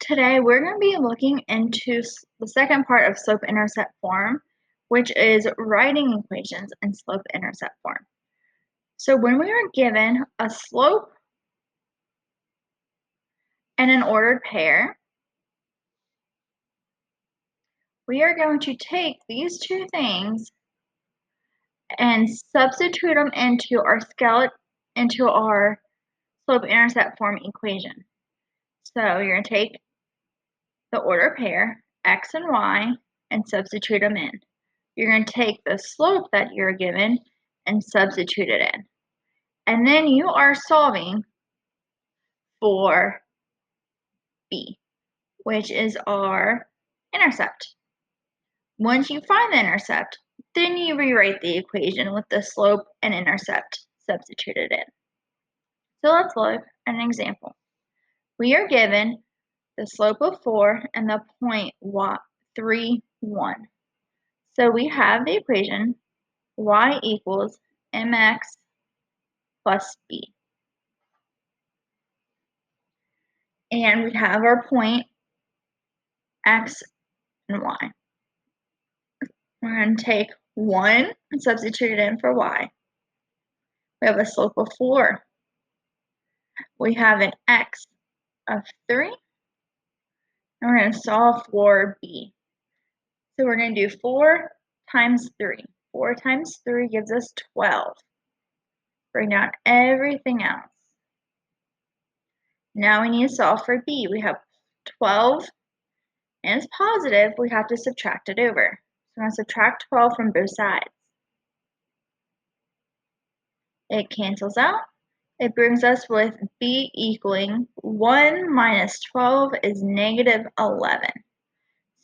Today we're going to be looking into the second part of slope-intercept form, which is writing equations in slope-intercept form. So when we are given a slope and an ordered pair, we are going to take these two things and substitute them into our slope-intercept form equation. So you're going to take the ordered pair, x and y, and substitute them in. You're going to take the slope that you're given and substitute it in. And then you are solving for b, which is our intercept. Once you find the intercept, then you rewrite the equation with the slope and intercept substituted in. So let's look at an example. We are given the slope of 4 and the point 3, 1. So we have the equation y equals mx plus b. And we have our point x and y. We're going to take 1 and substitute it in for y. We have a slope of 4. We have an x of 3. And we're going to solve for b. So we're going to do 4 times 3. 4 times 3 gives us 12. Bring down everything else. Now we need to solve for b. We have 12 and it's positive. We have to subtract it over. So we're going to subtract 12 from both sides. It cancels out. It brings us with b equaling 1 minus 12 is negative 11.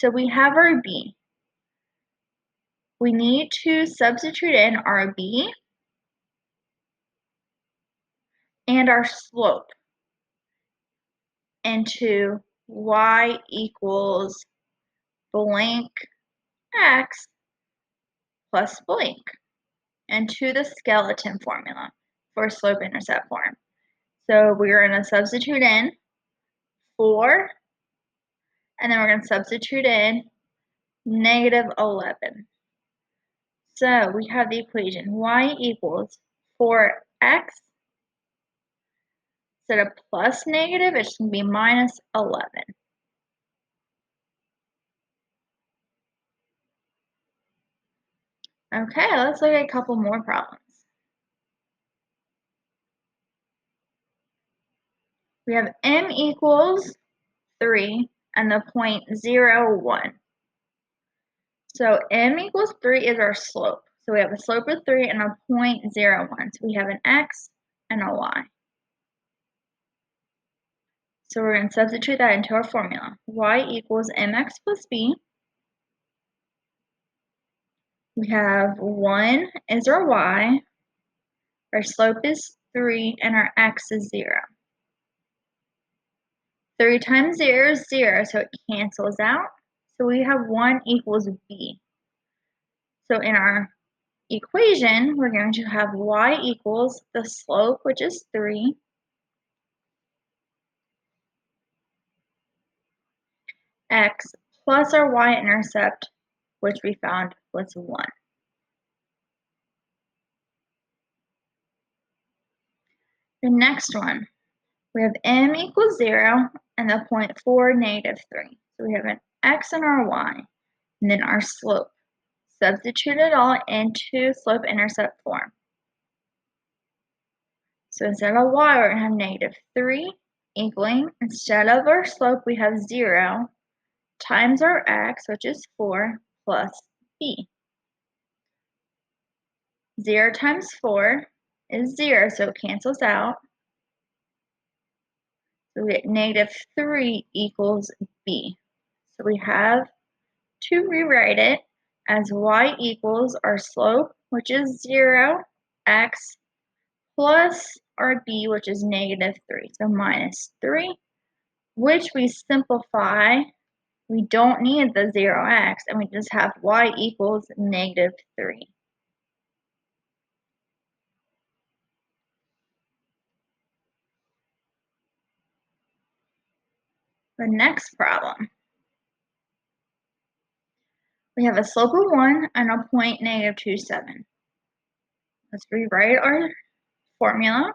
So we have our b. We need to substitute in our b and our slope into y equals blank x plus blank into the skeleton formula for slope-intercept form. So we're going to substitute in 4, and then we're going to substitute in negative 11. So we have the equation y equals 4x. Instead of plus negative, it's going to be minus 11. Okay, let's look at a couple more problems. We have m equals 3 and the point 0, 1. So m equals 3 is our slope. So we have a slope of 3 and a point 0, 1. So we have an x and a y. So we're going to substitute that into our formula. Y equals mx plus b. We have 1 is our y. Our slope is 3 and our x is 0. 3 times 0 is 0, so it cancels out. So we have 1 equals b. So in our equation, we're going to have y equals the slope, which is 3, x plus our y-intercept, which we found was 1. The next one, we have m equals 0 and the point 4, negative 3. So we have an x and our y, and then our slope. Substitute it all into slope-intercept form. So instead of y, we're going to have negative 3 equaling, instead of our slope, we have 0 times our x, which is 4, plus b. 0 times 4 is 0, so it cancels out. So we get negative 3 equals b. So we have to rewrite it as y equals our slope, which is 0, x, plus our b, which is negative 3. So minus 3, which we simplify. We don't need the 0x, and we just have y equals negative 3. The next problem. We have a slope of 1 and a point -2, 7. Let's rewrite our formula.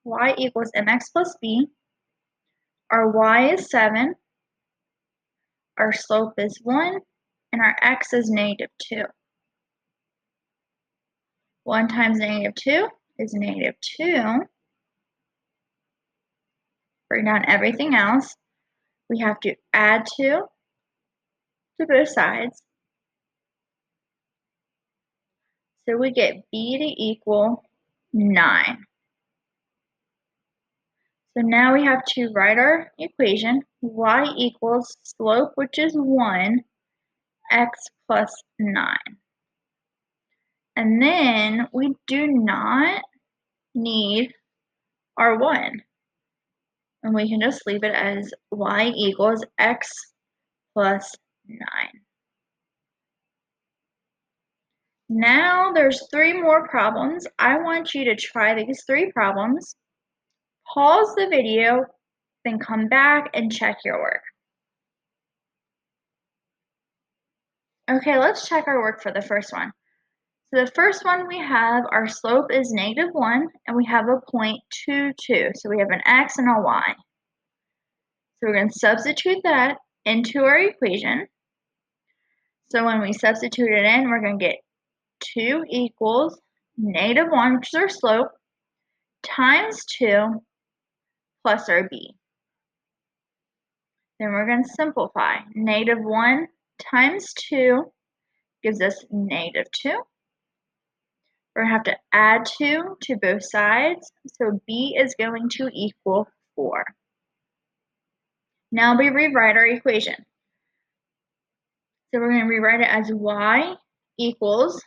Y equals mx plus b. Our y is 7. Our slope is 1. And our x is -2. 1 times -2 is -2. Bring down everything else. We have to add 2 to both sides. So we get b to equal 9. So now we have to write our equation. Y equals slope, which is 1, x plus 9. And then we do not need our 1. And we can just leave it as y equals x plus 9. Now there's 3 more problems. I want you to try these 3 problems. Pause the video, then come back and check your work. Okay, let's check our work for the first one. So the first one we have, our slope is -1, and we have a point 2, 2. So we have an x and a y. So we're going to substitute that into our equation. So when we substitute it in, we're going to get 2 equals -1, which is our slope, times 2 plus our b. Then we're going to simplify. -1 times 2 gives us -2. We're going to have to add 2 to both sides, so b is going to equal 4. Now we rewrite our equation. So we're going to rewrite it as y equals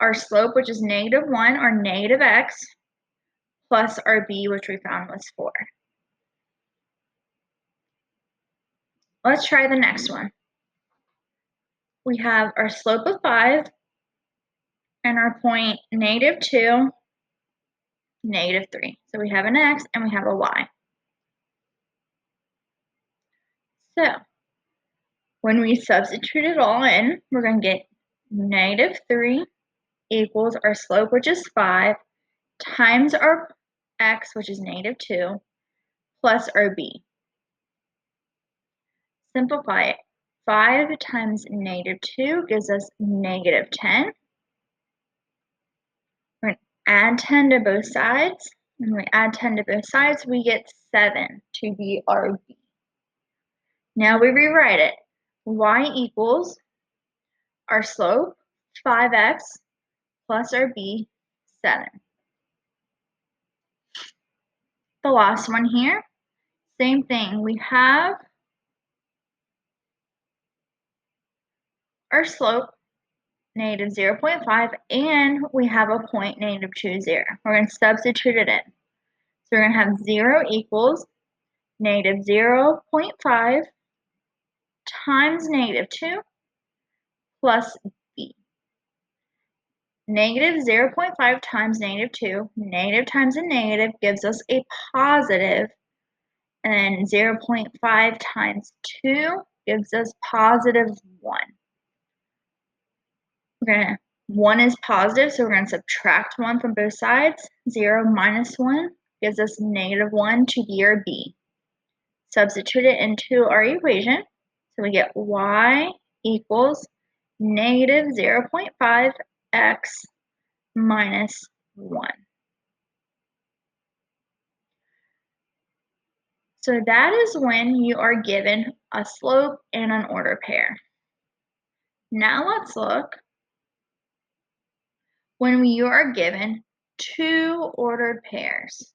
our slope, which is -1, or -x, plus our b, which we found was 4. Let's try the next one. We have our slope of 5 and our point -2, -3. So we have an x and we have a y. So when we substitute it all in, we're going to get -3 equals our slope, which is 5, times our x, which is -2, plus our b. Simplify it. 5 times -2 gives us -10. We're going to add 10 to both sides. When we add 10 to both sides, we get 7 to be our b. Now we rewrite it. Y equals our slope, 5x, plus our b, 7. The last one here, same thing. We have our slope, -0.5, and we have a point -2, 0. We're going to substitute it in. So we're going to have 0 equals -0.5 times -2 plus b. -0.5 times -2, negative times a negative gives us a positive, and then 0.5 times 2 gives us positive 1. 1 is positive, so we're going to subtract 1 from both sides. 0 minus 1 gives us -1 to be our b. Substitute it into our equation. So we get y equals -0.5 x minus 1. So that is when you are given a slope and an ordered pair. Now let's look when you are given 2 ordered pairs.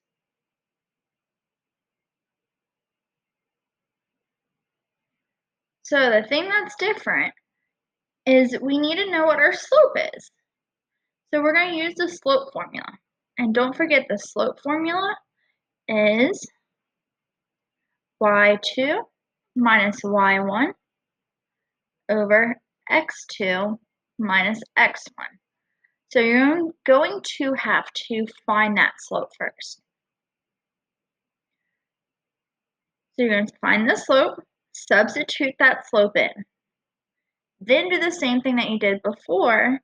So the thing that's different is we need to know what our slope is. So we're going to use the slope formula. And don't forget, the slope formula is y2 minus y1 over x2 minus x1. So you're going to have to find that slope first. So you're going to find the slope. substitute that slope in. Then do the same thing that you did before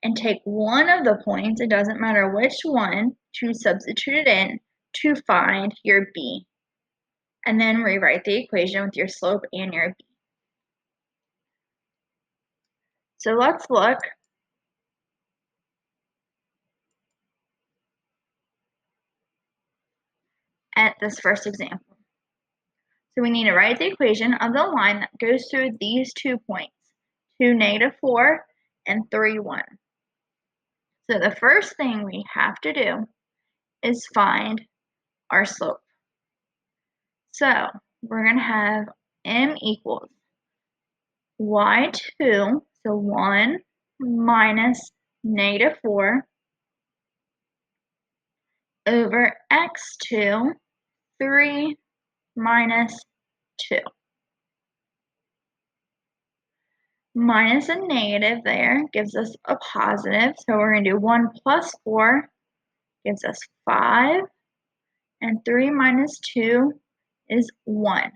and take one of the points, it doesn't matter which one, to substitute it in to find your b. And then rewrite the equation with your slope and your b. So let's look at this first example. So we need to write the equation of the line that goes through these 2 points, 2, -4, and 3, 1. So the first thing we have to do is find our slope. So we're going to have m equals y2, so 1 minus -4 over x2, 3 minus 2. Minus a negative there gives us a positive, so we're going to do 1 plus 4 gives us 5, and 3 minus 2 is 1.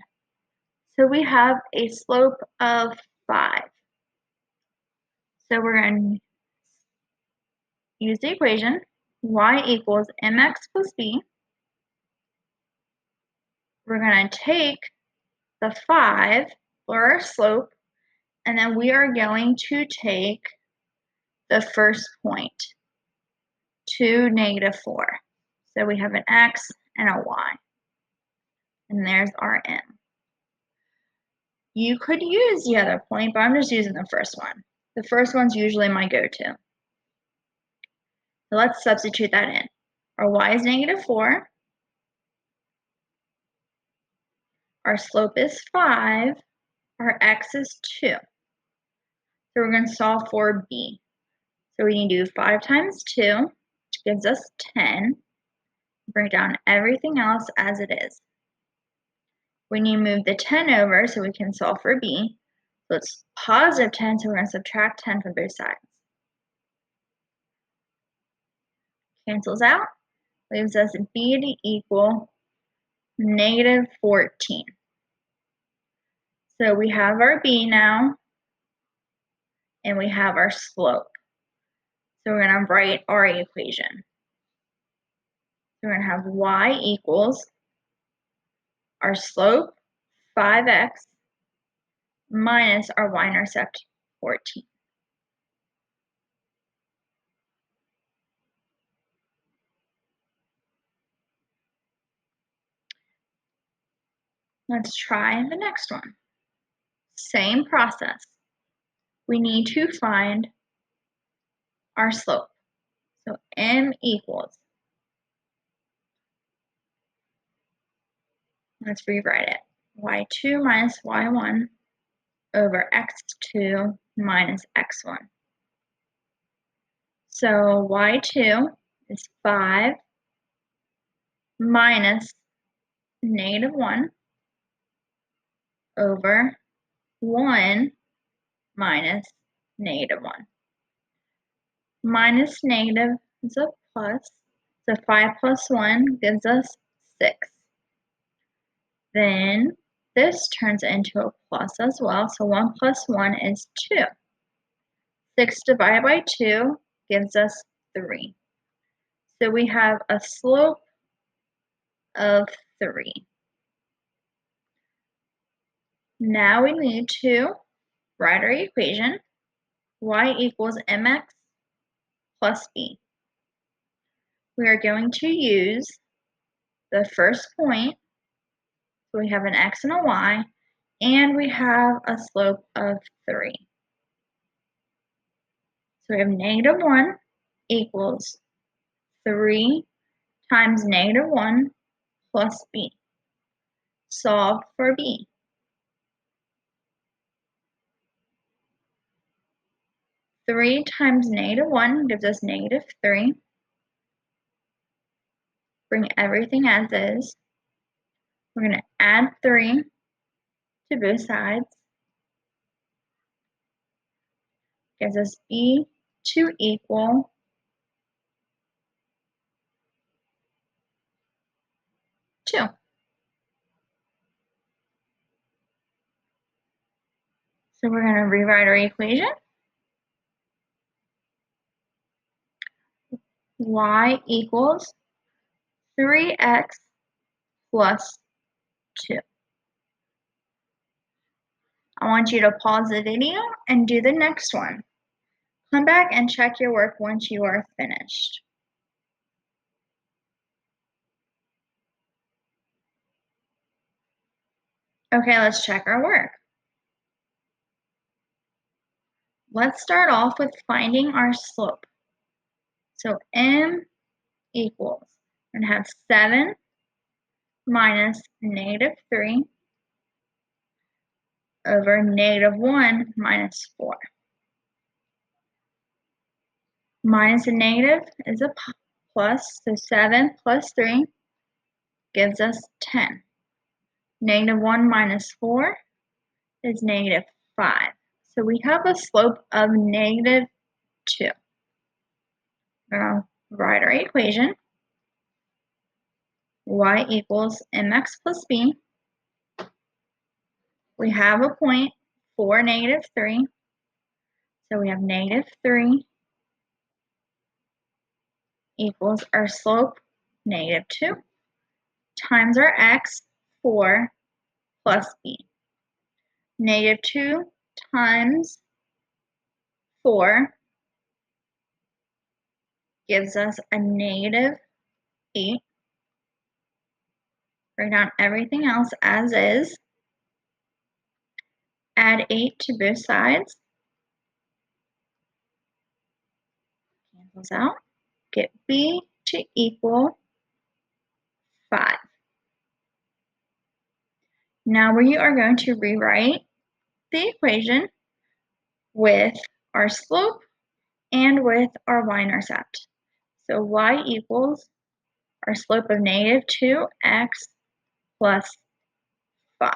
So we have a slope of 5. So we're going to use the equation y equals mx plus b. We're going to take the 5 for our slope, and then we are going to take the first point, 2, -4. So we have an x and a y, and there's our m. You could use the other point, but I'm just using the first one. The first one's usually my go-to. So let's substitute that in. Our y is -4. Our slope is 5. Our x is 2. So we're going to solve for b. So we need to do 5 times 2, which gives us 10. Bring down everything else as it is. We need to move the 10 over so we can solve for b. So it's positive 10, so we're going to subtract 10 from both sides. Cancels out, leaves us b to equal -14. So we have our b now, and we have our slope. So we're going to write our equation. So we're going to have y equals our slope, 5x, minus our y-intercept, 14. Let's try the next one. Same process. We need to find our slope. So m equals, let's rewrite it, y2 minus y1 over x2 minus x1. So y2 is 5 minus -1 over 1 minus -1. Minus negative is a plus, so 5 plus 1 gives us 6. Then this turns into a plus as well, so 1 plus 1 is 2. 6 divided by 2 gives us 3. So we have a slope of 3. Now we need to write our equation, y equals mx plus b. We are going to use the first point, so we have an x and a y, and we have a slope of 3. So we have -1 equals 3 times -1 plus b. Solve for b. 3 times -1 gives us -3. Bring everything as is. We're going to add 3 to both sides. Gives us b to equal 2. So we're going to rewrite our equation. Y equals 3x plus 2. I want you to pause the video and do the next one. Come back and check your work once you are finished. Okay, let's check our work. Let's start off with finding our slope. So m equals, we're going to have 7 minus -3 over -1 minus 4. Minus a negative is a plus, so 7 plus 3 gives us 10. -1 minus 4 is -5. So we have a slope of -2. We're going to write our equation. Y equals mx plus b. We have a point for -3. So we have -3 equals our slope, -2, times our x, 4, plus b. -2 times 4 gives us a -8. Write down everything else as is. Add 8 to both sides. Cancels out. Get b to equal 5. Now we are going to rewrite the equation with our slope and with our y-intercept. So y equals our slope of -2x plus 5.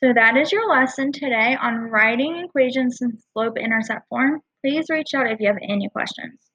So that is your lesson today on writing equations in slope-intercept form. Please reach out if you have any questions.